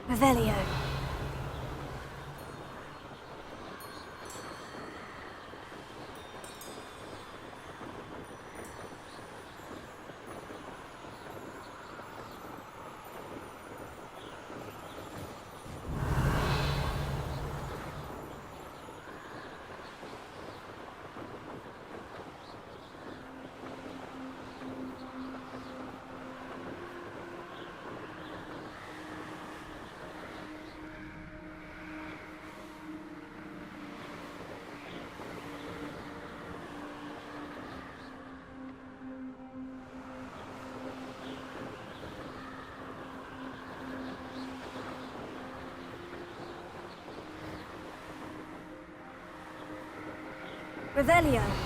Revelio. Revelio.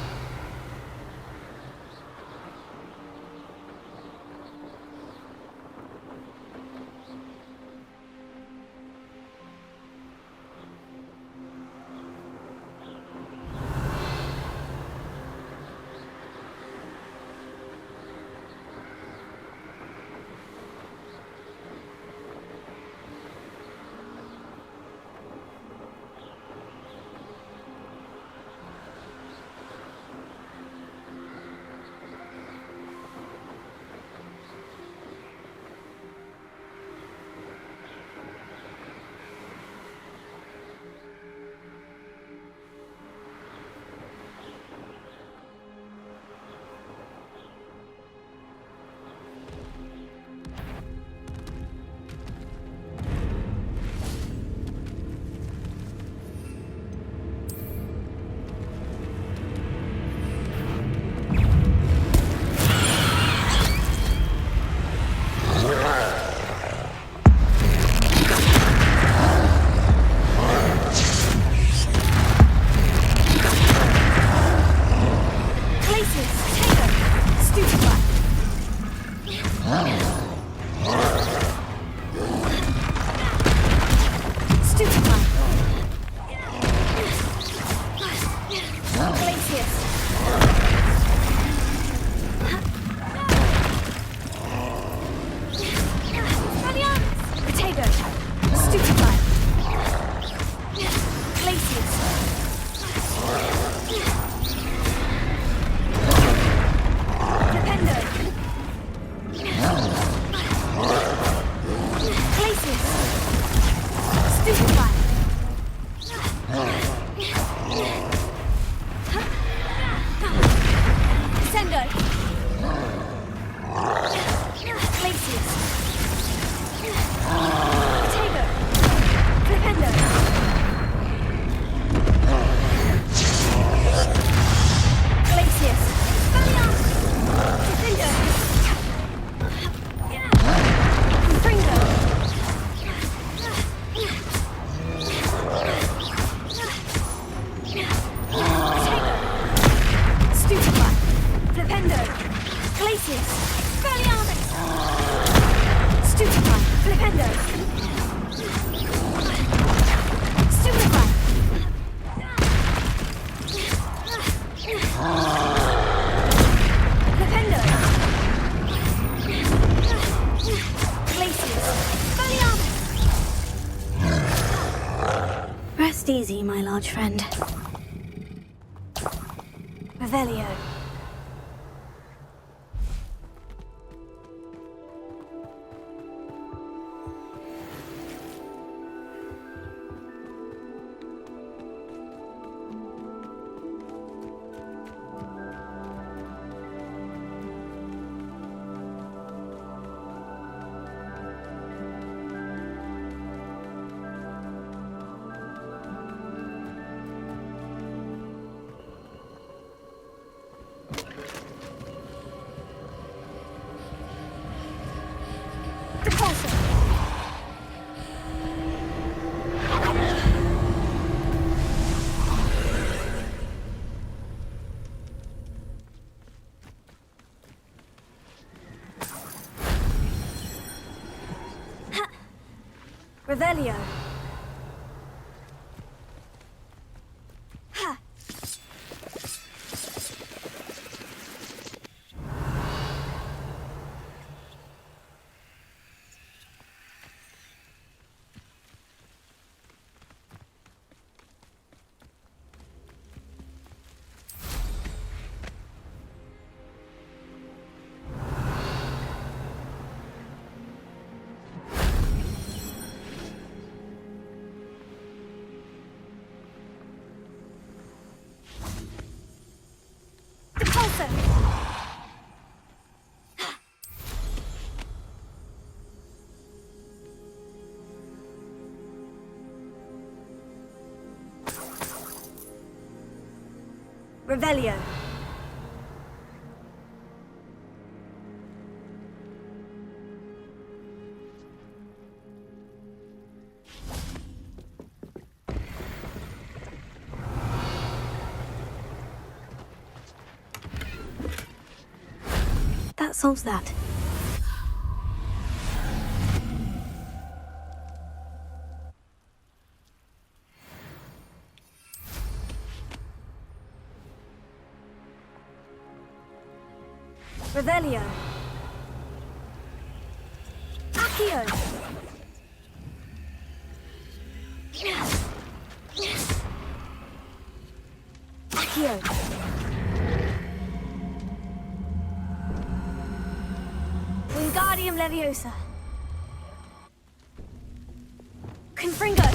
Rest easy, my large friend. Revelio. Revelio. Ha! Revelio. That solves that. Revelio. Accio. Accio. Wingardium Leviosa. Confringo.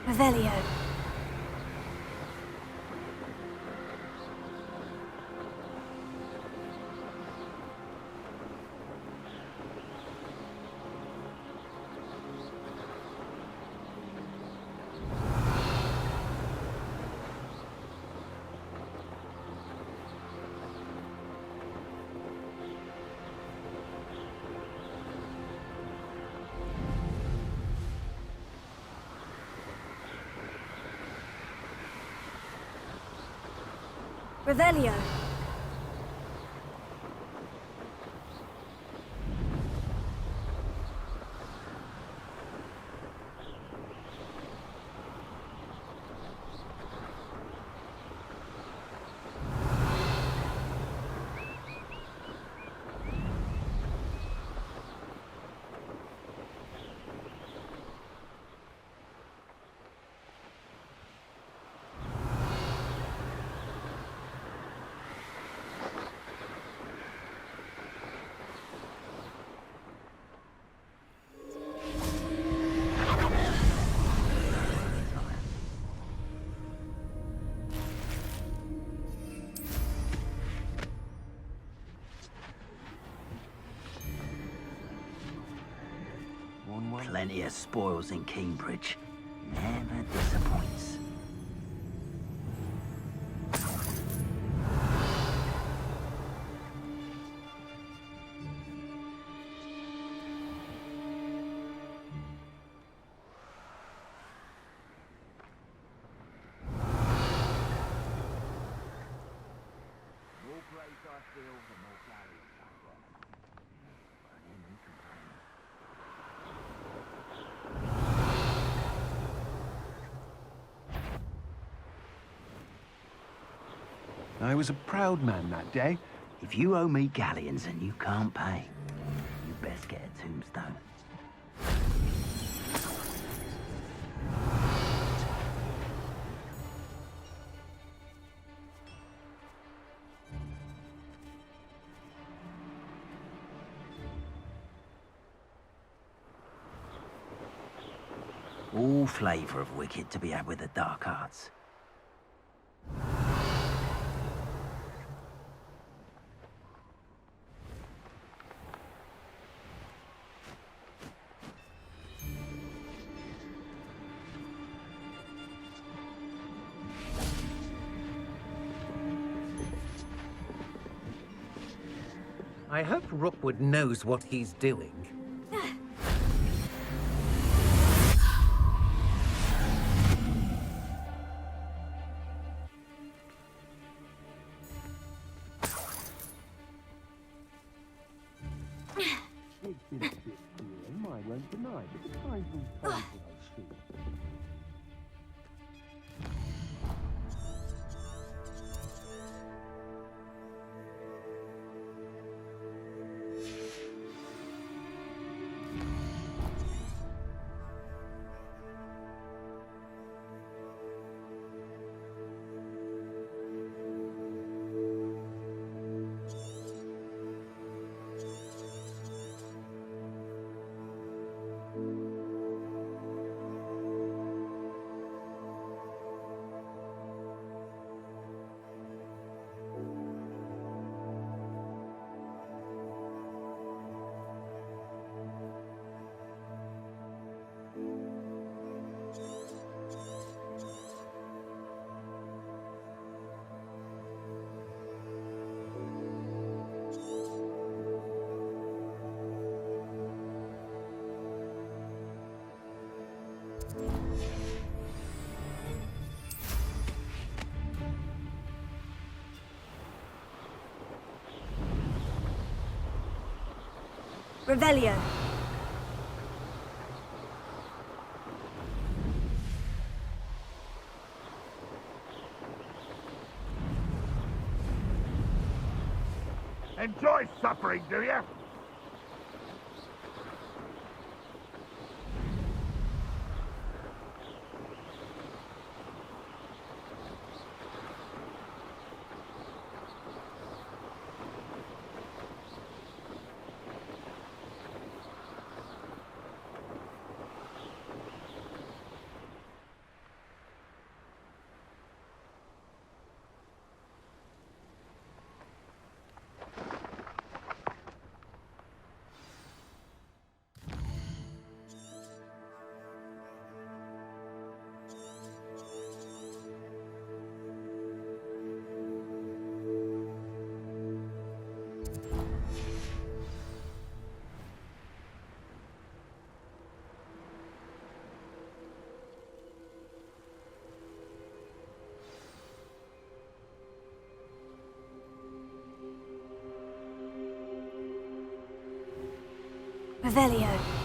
Revelio. Revelio. Plenty of spoils in Cambridge. Never disappoints. I was a proud man that day. If you owe me galleons and you can't pay, you best get a tombstone. All flavour of wicked to be had with the dark arts. I hope Rookwood knows what he's doing. Revelio. Enjoy suffering, do you? Revelio.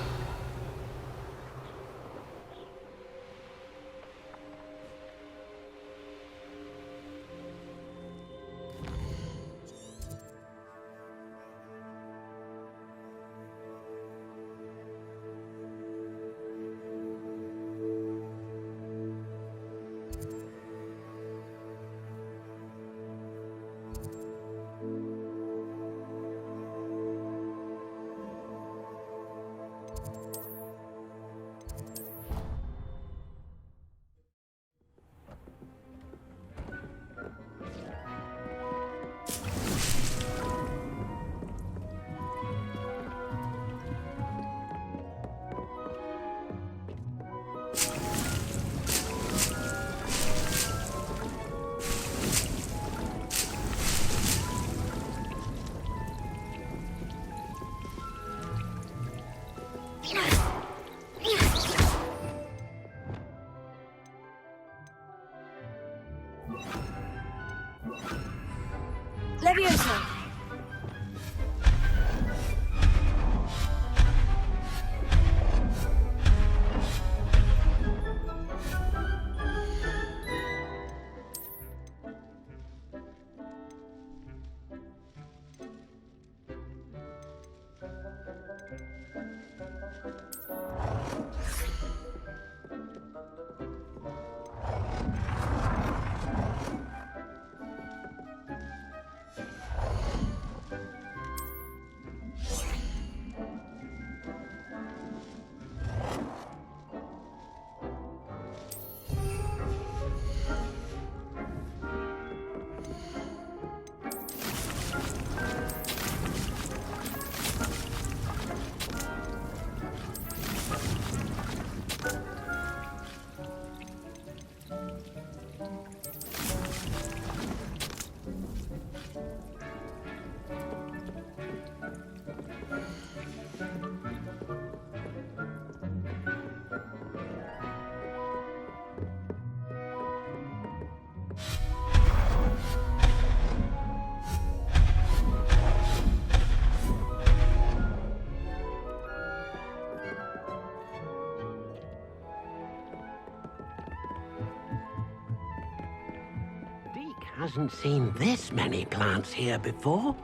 Hasn't seen this many plants here before.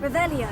Revelio.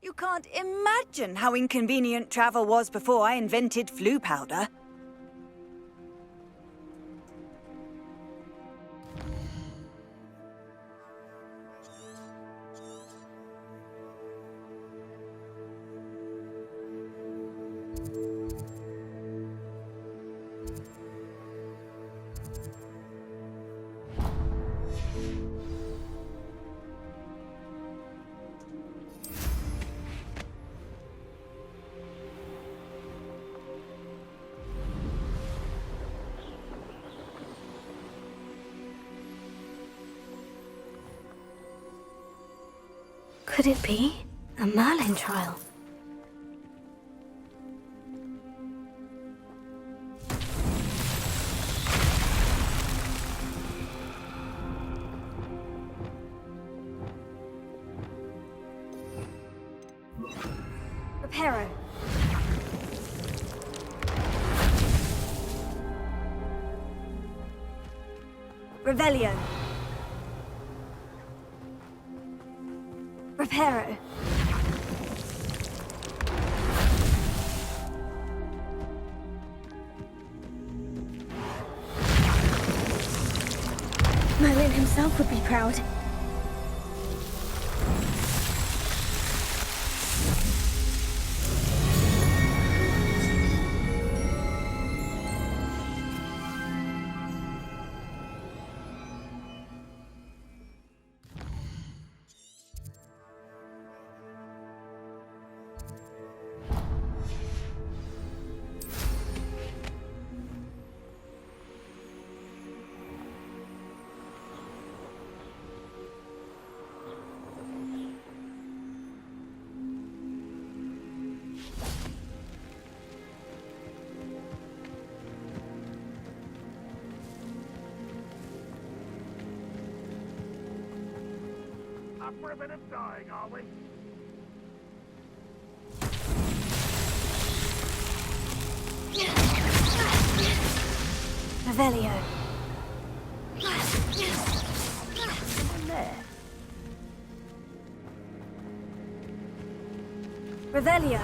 You can't imagine how inconvenient travel was before I invented flu powder. Could it be a Merlin trial? Reparo. Revelio. Reparo. Merlin himself would be proud. Up for a bit of dying, are we? Revelio. Revelio.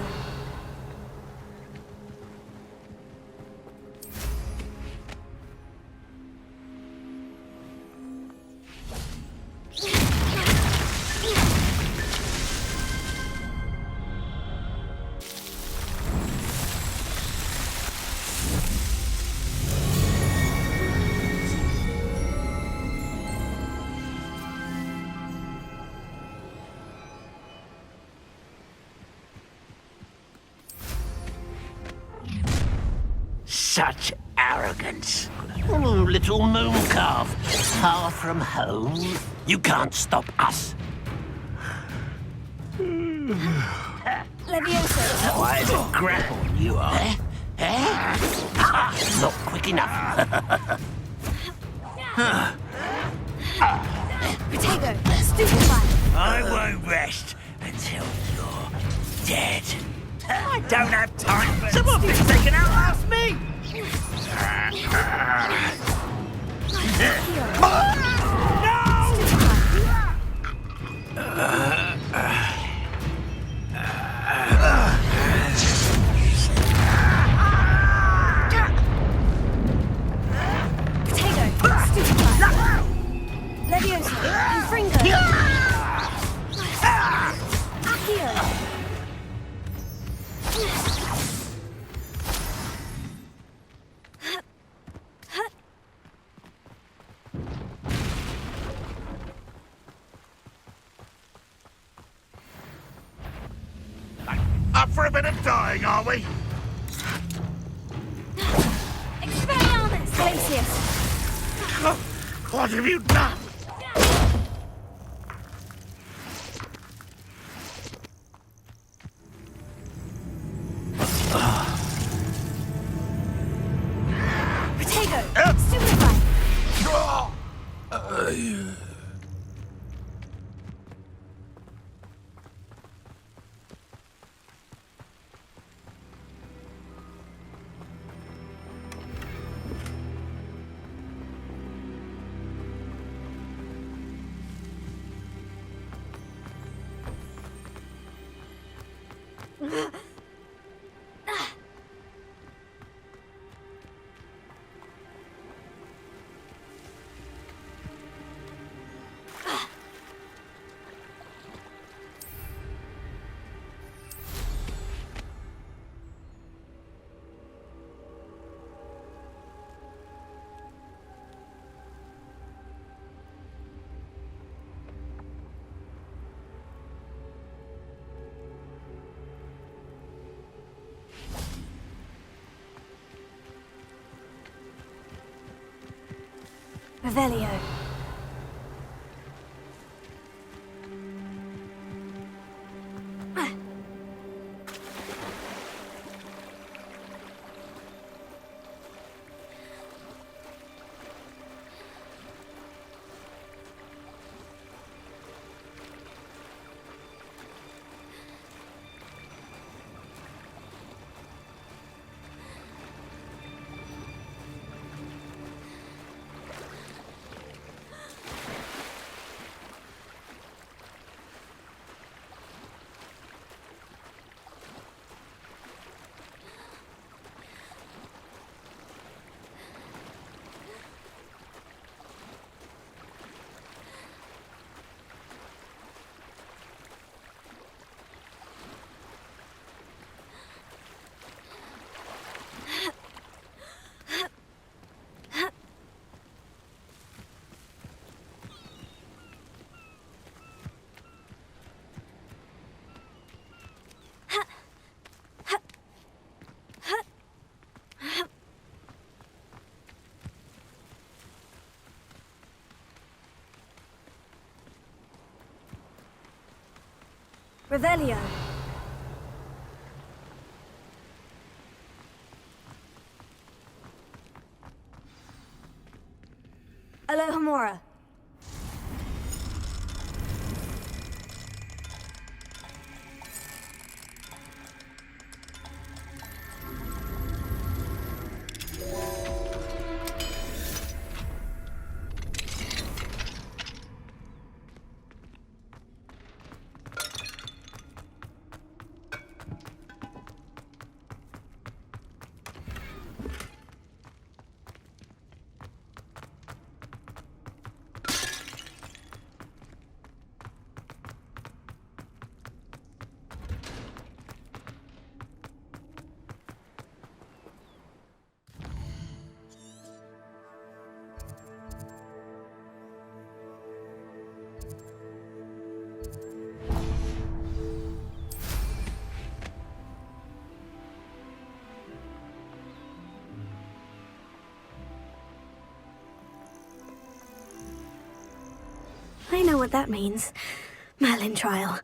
Such arrogance. Oh, little moon calf. Far from home. You can't stop us. Levioso. Wise a grapple, you are. Not quick enough. Potato. Stupefy. I won't rest until you're dead. I don't have time for someone been taken out last me. Potato. Stupefy. Levioso. Infringo. Accio. Up for a bit of dying, are we? Expelliarmus. Glacius. What have you done? Potato. Stupefy. Revelio. Revelio. Alohomora. I know what that means. Merlin trial.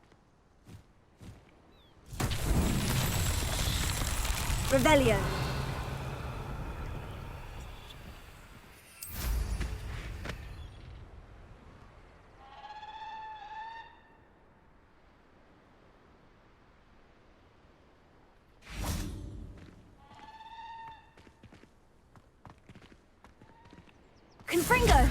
Revelio. Confringo!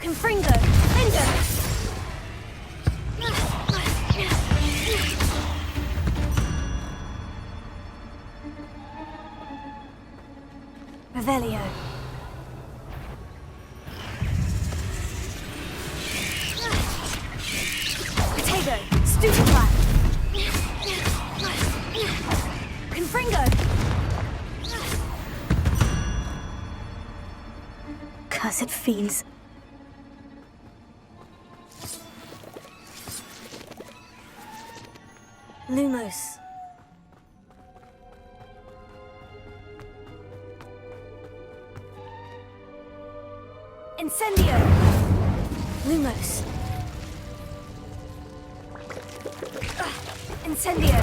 Confringo! Lindo! Revelio. Potato! Stupefy! Confringo! Cursed fiends. Lumos. Incendio. Lumos. Incendio.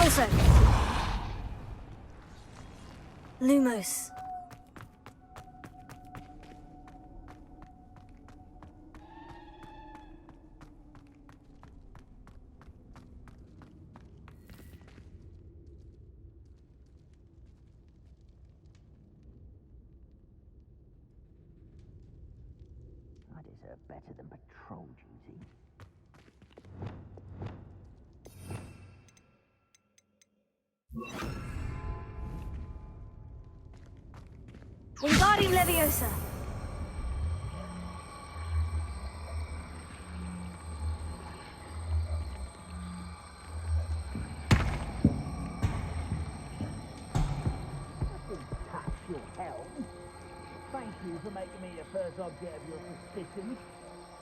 Also, Lumos. I deserve better than patrol duty. Wingardium Leviosa. Touch your help. Thank you for making me the first object of your suspicions.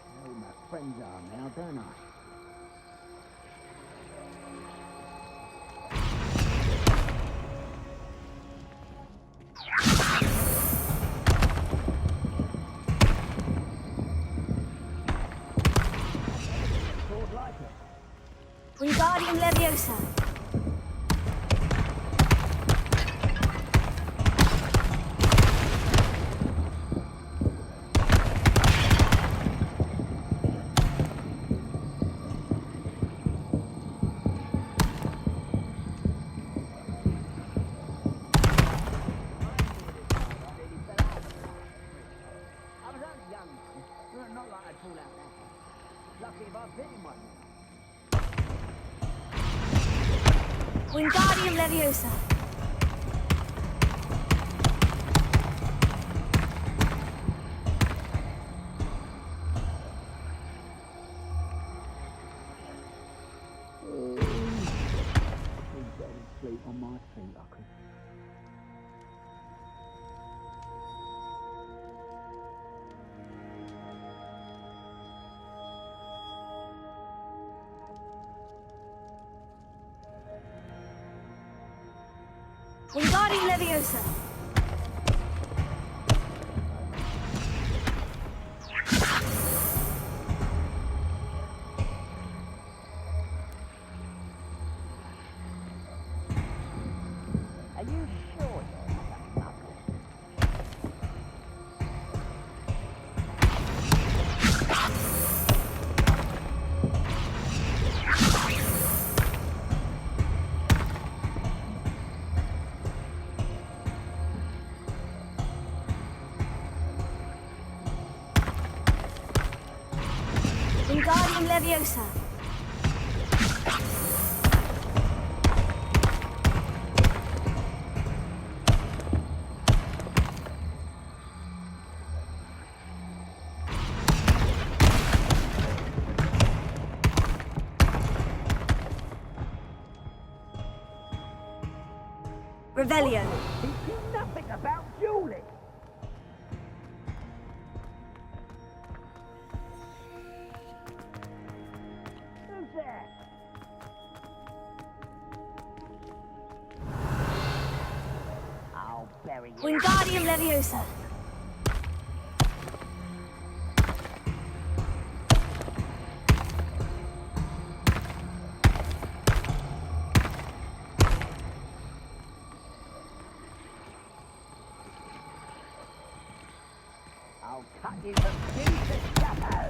I know who my friends are now, don't I? Sword like it. Wingardium Leviosa. I was only young, not like I'd fall out now. Lucky if I've bitten one. Wingardium Leviosa. Please let me sleep on my feet, I could. Wingardium Leviosa. Are you sure you're not a muggle? Wingardium Leviosa. Revelio. He knew nothing about Julie. Who's there? I'll bury you. Wingardium Leviosa. I'll cut you to pieces, Chapo.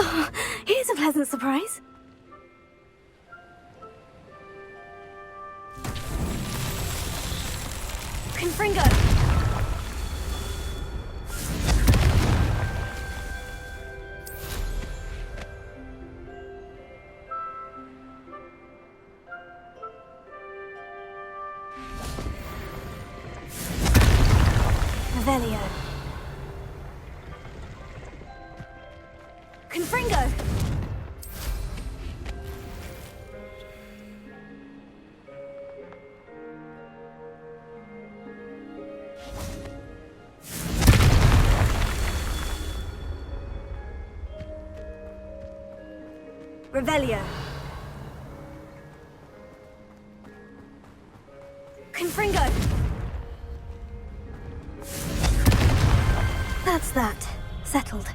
Oh, here's a pleasant surprise. Confringo. Revelio. Confringo! Revelio. Confringo! That's that. Settled.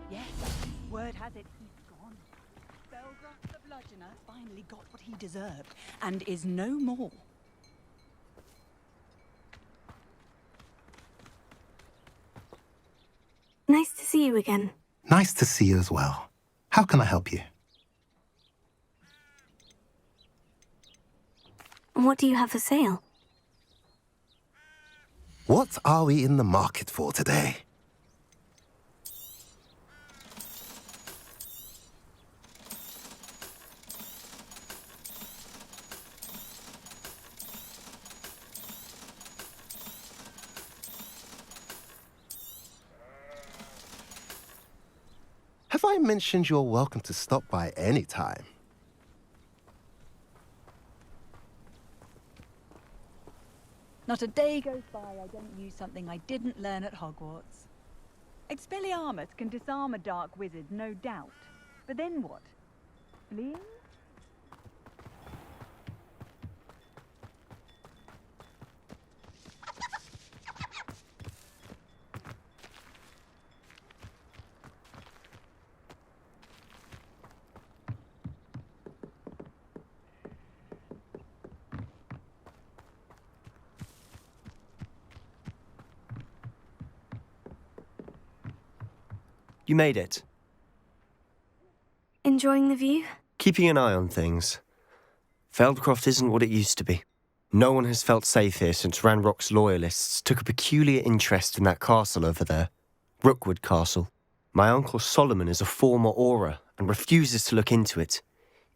Yes, word has it he's gone. Belgra the Bludgeoner finally got what he deserved, and is no more. Nice to see you again. Nice to see you as well. How can I help you? What do you have for sale? What are we in the market for today? Have I mentioned you're welcome to stop by any time? Not a day goes by I don't use something I didn't learn at Hogwarts. Expelliarmus can disarm a dark wizard, no doubt. But then what? Fleeing? You made it. Enjoying the view? Keeping an eye on things. Feldcroft isn't what it used to be. No one has felt safe here since Ranrock's loyalists took a peculiar interest in that castle over there. Rookwood Castle. My uncle Solomon is a former Auror and refuses to look into it,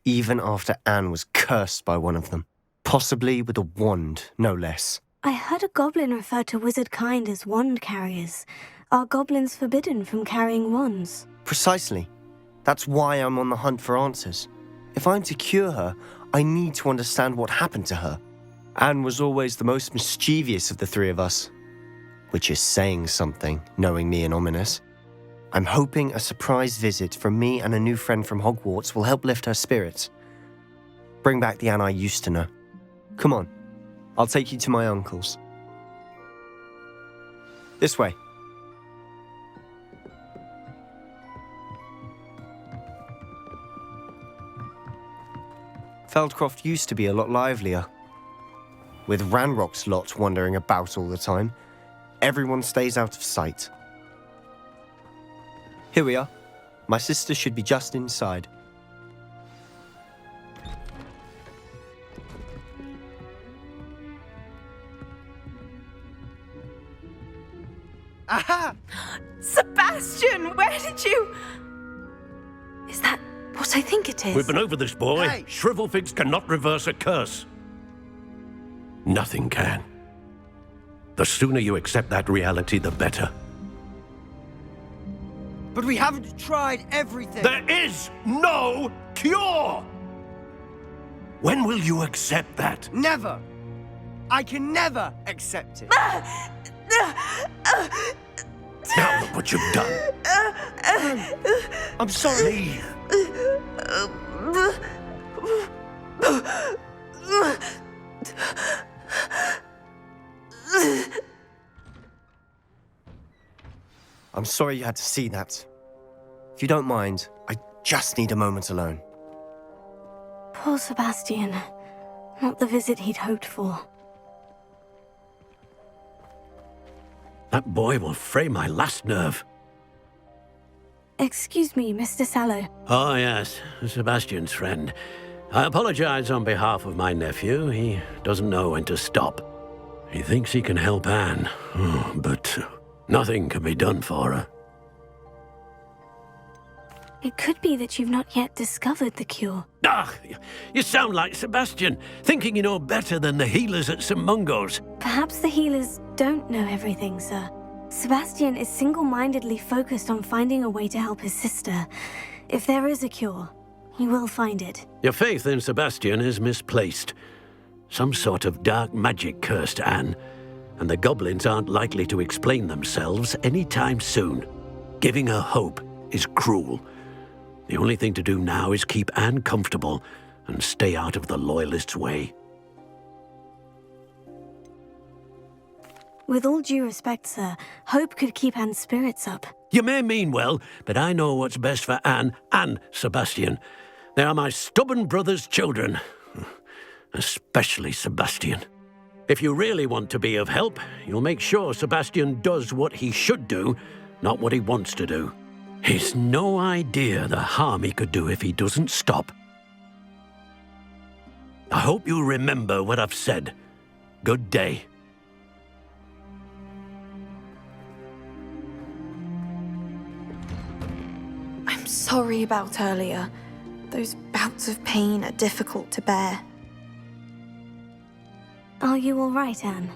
even after Anne was cursed by one of them. Possibly with a wand, no less. I heard a goblin refer to wizard kind as wand carriers. Are goblins forbidden from carrying wands? Precisely. That's why I'm on the hunt for answers. If I'm to cure her, I need to understand what happened to her. Anne was always the most mischievous of the three of us. Which is saying something, knowing me and Ominous. I'm hoping a surprise visit from me and a new friend from Hogwarts will help lift her spirits. Bring back the Anne I used to know. Come on, I'll take you to my uncle's. This way. Feldcroft used to be a lot livelier. With Ranrock's lot wandering about all the time, everyone stays out of sight. Here we are. My sister should be just inside. Aha! Sebastian, where did you... Is that what I think it is? We've been over this, boy. Hey. Shrivelfigs cannot reverse a curse. Nothing can. The sooner you accept that reality, the better. But we haven't tried everything. There is no cure! When will you accept that? Never. I can never accept it. Now look what you've done. I'm sorry. Leave. I'm sorry you had to see that. If you don't mind, I just need a moment alone. Poor Sebastian. Not the visit he'd hoped for. That boy will fray my last nerve. Excuse me, Mr. Sallow. Oh, yes, Sebastian's friend. I apologize on behalf of my nephew. He doesn't know when to stop. He thinks he can help Anne, but nothing can be done for her. It could be that you've not yet discovered the cure. Ah, you sound like Sebastian, thinking you know better than the healers at St. Mungo's. Perhaps the healers don't know everything, sir. Sebastian is single-mindedly focused on finding a way to help his sister. If there is a cure, he will find it. Your faith in Sebastian is misplaced. Some sort of dark magic cursed Anne, and the goblins aren't likely to explain themselves anytime soon. Giving her hope is cruel. The only thing to do now is keep Anne comfortable and stay out of the Loyalists' way. With all due respect, sir, hope could keep Anne's spirits up. You may mean well, but I know what's best for Anne and Sebastian. They are my stubborn brother's children. Especially Sebastian. If you really want to be of help, you'll make sure Sebastian does what he should do, not what he wants to do. He's no idea the harm he could do if he doesn't stop. I hope you remember what I've said. Good day. I'm sorry about earlier. Those bouts of pain are difficult to bear. Are you all right, Anne?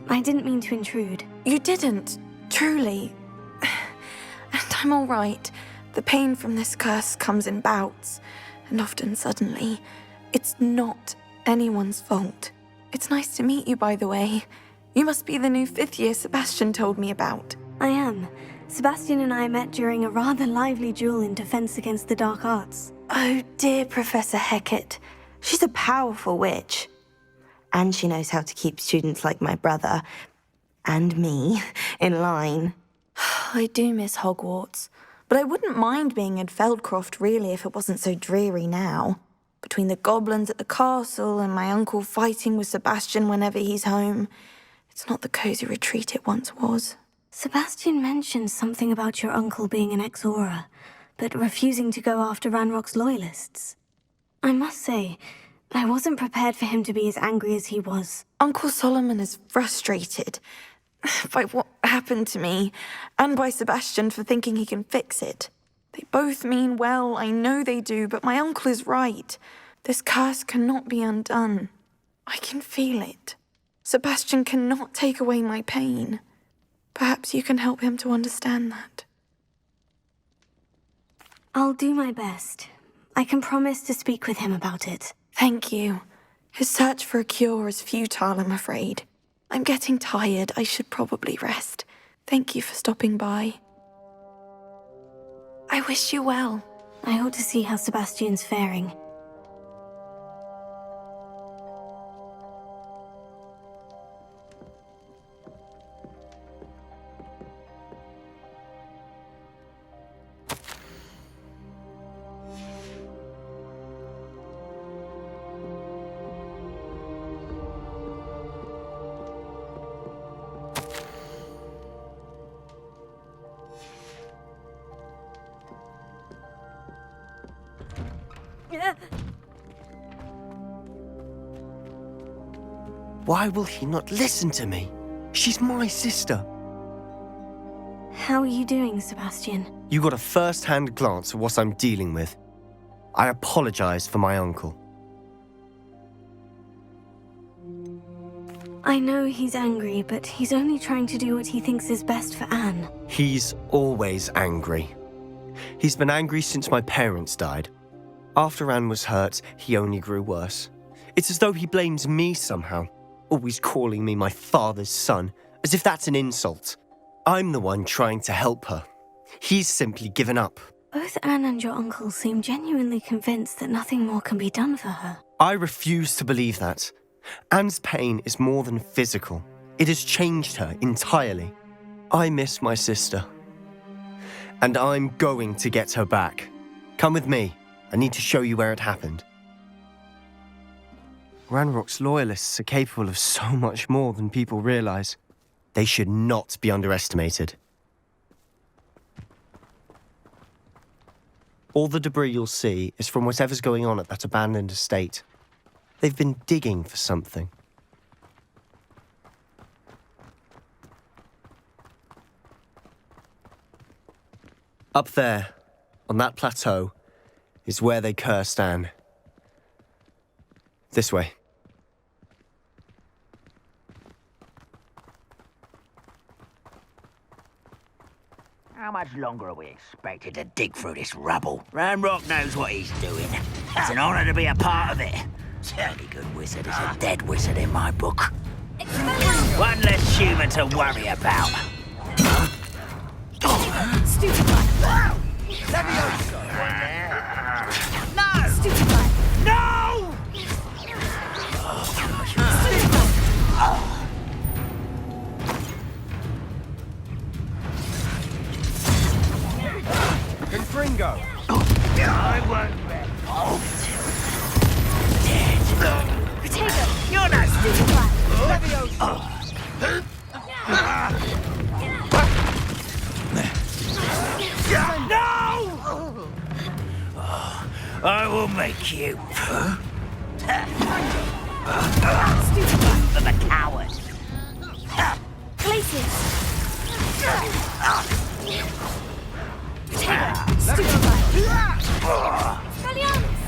I didn't mean to intrude. You didn't, truly. And I'm all right. The pain from this curse comes in bouts, and often suddenly. It's not anyone's fault. It's nice to meet you, by the way. You must be the new 5th year Sebastian told me about. I am. Sebastian and I met during a rather lively duel in defense against the dark arts. Oh dear, Professor Hecat. She's a powerful witch. And she knows how to keep students like my brother, and me, in line. I do miss Hogwarts, but I wouldn't mind being in Feldcroft, really, if it wasn't so dreary now. Between the goblins at the castle and my uncle fighting with Sebastian whenever he's home, it's not the cosy retreat it once was. Sebastian mentioned something about your uncle being an ex-Auror, but refusing to go after Ranrock's Loyalists. I must say, I wasn't prepared for him to be as angry as he was. Uncle Solomon is frustrated by what happened to me, and by Sebastian for thinking he can fix it. They both mean well, I know they do, but my uncle is right. This curse cannot be undone. I can feel it. Sebastian cannot take away my pain. Perhaps you can help him to understand that. I'll do my best. I can promise to speak with him about it. Thank you. His search for a cure is futile, I'm afraid. I'm getting tired. I should probably rest. Thank you for stopping by. I wish you well. I ought to see how Sebastian's faring. Why will he not listen to me? She's my sister. How are you doing, Sebastian? You got a first-hand glance at what I'm dealing with. I apologize for my uncle. I know he's angry, but he's only trying to do what he thinks is best for Anne. He's always angry. He's been angry since my parents died. After Anne was hurt, he only grew worse. It's as though he blames me somehow, always calling me my father's son, as if that's an insult. I'm the one trying to help her. He's simply given up. Both Anne and your uncle seem genuinely convinced that nothing more can be done for her. I refuse to believe that. Anne's pain is more than physical. It has changed her entirely. I miss my sister. And I'm going to get her back. Come with me. I need to show you where it happened. Ranrock's Loyalists are capable of so much more than people realize. They should not be underestimated. All the debris you'll see is from whatever's going on at that abandoned estate. They've been digging for something. Up there, on that plateau, is where they cursed Anne. This way. How much longer are we expected to dig through this rubble? Ranrock knows what he's doing. It's an honor to be a part of it. Any good wizard is a dead wizard in my book. One less human to worry about. Stupid one. No! Stupid one. No! Confringo! I won't bet. Dead. Potato. You're not Stupid one. No! I will make you. I'm a coward. Glacius. Potato. Stupid one. Gallianus.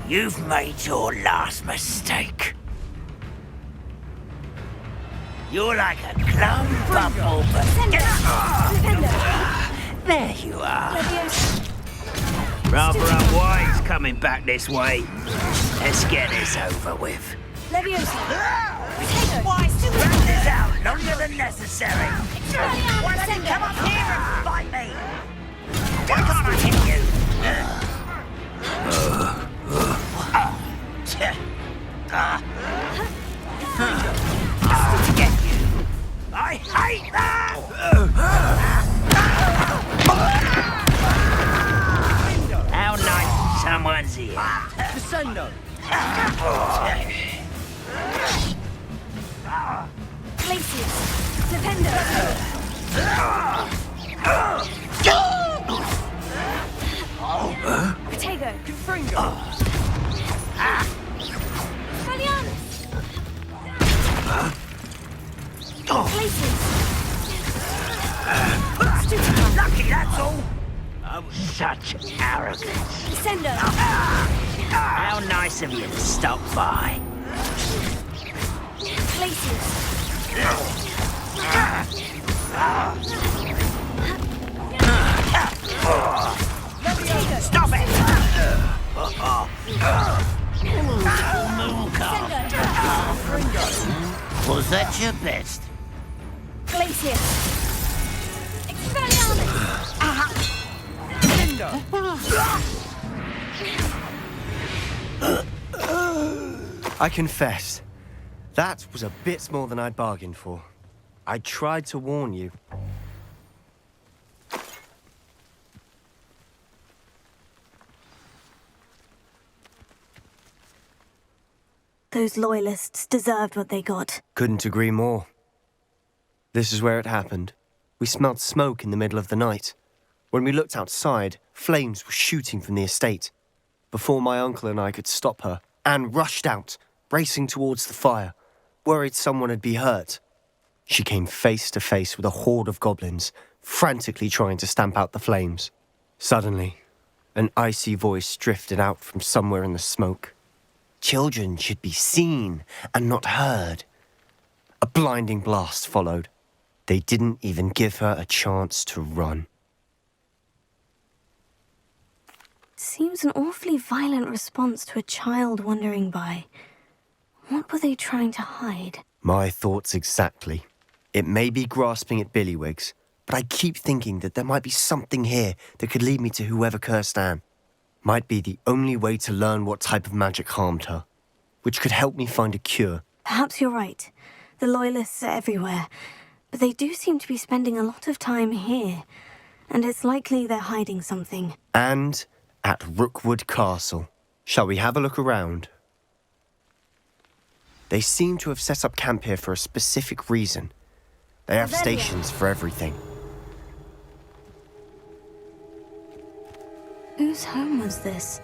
You've made your last mistake. You're like a glum bubble, but there you are. Rather unwise coming back this way. Let's get this over with. Leviosa. Potato. Why drag this out longer than necessary? Why don't you come up here and fight me? Why can't I hit you? I'll get you. I hate that! How nice someone's here. Descendo! Glacius. Defender. Potato. Confringo! Gallianus. Glacius. Stupid one. Lucky, that's all. Oh, such arrogance. Descendo. How nice of you to stop by. Glacius. Stop it! Was that your best? Glacius. Expelliarmus. I confess, that was a bit more than I'd bargained for. I tried to warn you. Those loyalists deserved what they got. Couldn't agree more. This is where it happened. We smelled smoke in the middle of the night. When we looked outside, flames were shooting from the estate. Before my uncle and I could stop her, Anne rushed out, racing towards the fire, worried someone had been hurt. She came face to face with a horde of goblins, frantically trying to stamp out the flames. Suddenly, an icy voice drifted out from somewhere in the smoke. Children should be seen and not heard. A blinding blast followed. They didn't even give her a chance to run. Seems an awfully violent response to a child wandering by. What were they trying to hide? My thoughts exactly. It may be grasping at Billywigs, but I keep thinking that there might be something here that could lead me to whoever cursed Anne. Might be the only way to learn what type of magic harmed her, which could help me find a cure. Perhaps you're right. The Loyalists are everywhere, but they do seem to be spending a lot of time here, and it's likely they're hiding something. And at Rookwood Castle. Shall we have a look around? They seem to have set up camp here for a specific reason. They have stations for everything. Whose home was this?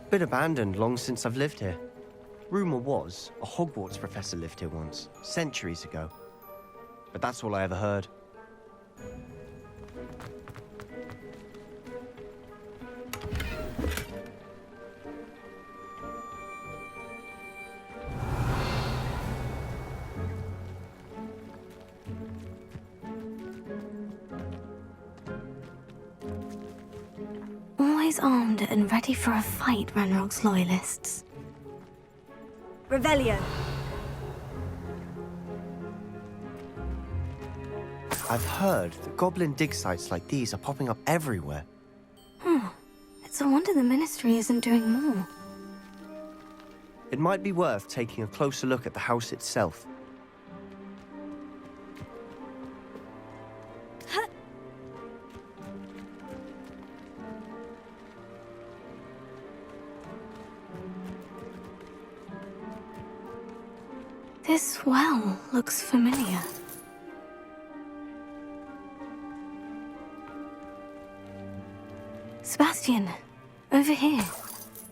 Been abandoned long since I've lived here. Rumour was, a Hogwarts professor lived here once, centuries ago. But that's all I ever heard. Always armed and ready for a fight, Ranrock's loyalists. Revelio. I've heard that goblin dig sites like these are popping up everywhere. It's a wonder the Ministry isn't doing more. It might be worth taking a closer look at the house itself. This well looks familiar. Sebastian, over here.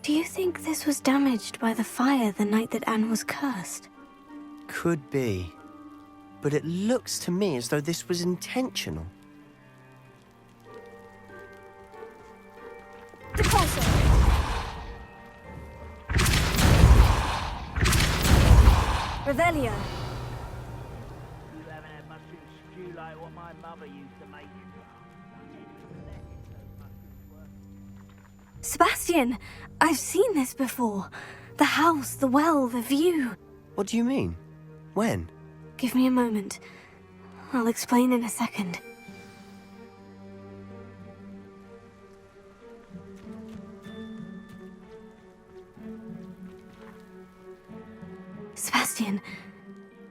Do you think this was damaged by the fire the night that Anne was cursed? Could be. But it looks to me as though this was intentional. Revelio. You haven't had much of a stew like what my mother used to make. Sebastian, I've seen this before. The house, the well, the view. What do you mean? When? Give me a moment. I'll explain in a second. Sebastian,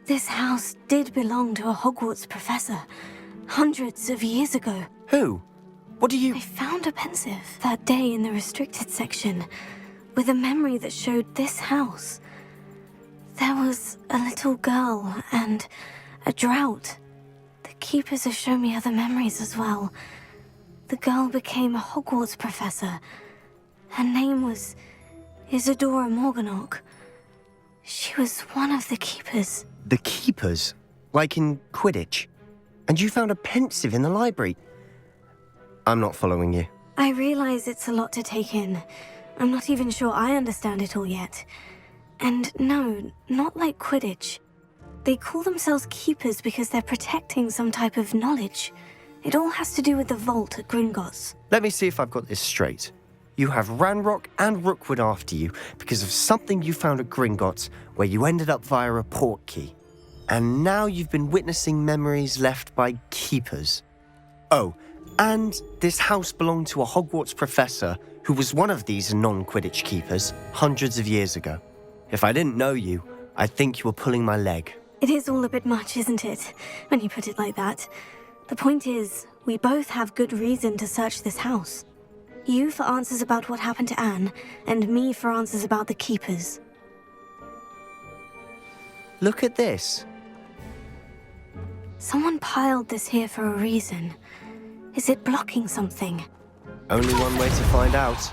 this house did belong to a Hogwarts professor, hundreds of years ago. Who? What do you... I found a pensive that day in the restricted section, with a memory that showed this house. There was a little girl and a drought. The keepers have shown me other memories as well. The girl became a Hogwarts professor. Her name was Isadora Morganach. She was one of the keepers. The keepers? Like in Quidditch? And you found a pensive in the library? I'm not following you. I realize it's a lot to take in. I'm not even sure I understand it all yet. And no, not like Quidditch. They call themselves keepers because they're protecting some type of knowledge. It all has to do with the vault at Gringotts. Let me see if I've got this straight. You have Ranrock and Rookwood after you because of something you found at Gringotts where you ended up via a portkey. And now you've been witnessing memories left by keepers. Oh, and this house belonged to a Hogwarts professor who was one of these non-Quidditch keepers hundreds of years ago. If I didn't know you, I'd think you were pulling my leg. It is all a bit much, isn't it, when you put it like that? The point is, we both have good reason to search this house. You for answers about what happened to Anne, and me for answers about the keepers. Look at this. Someone piled this here for a reason. Is it blocking something? Only one way to find out.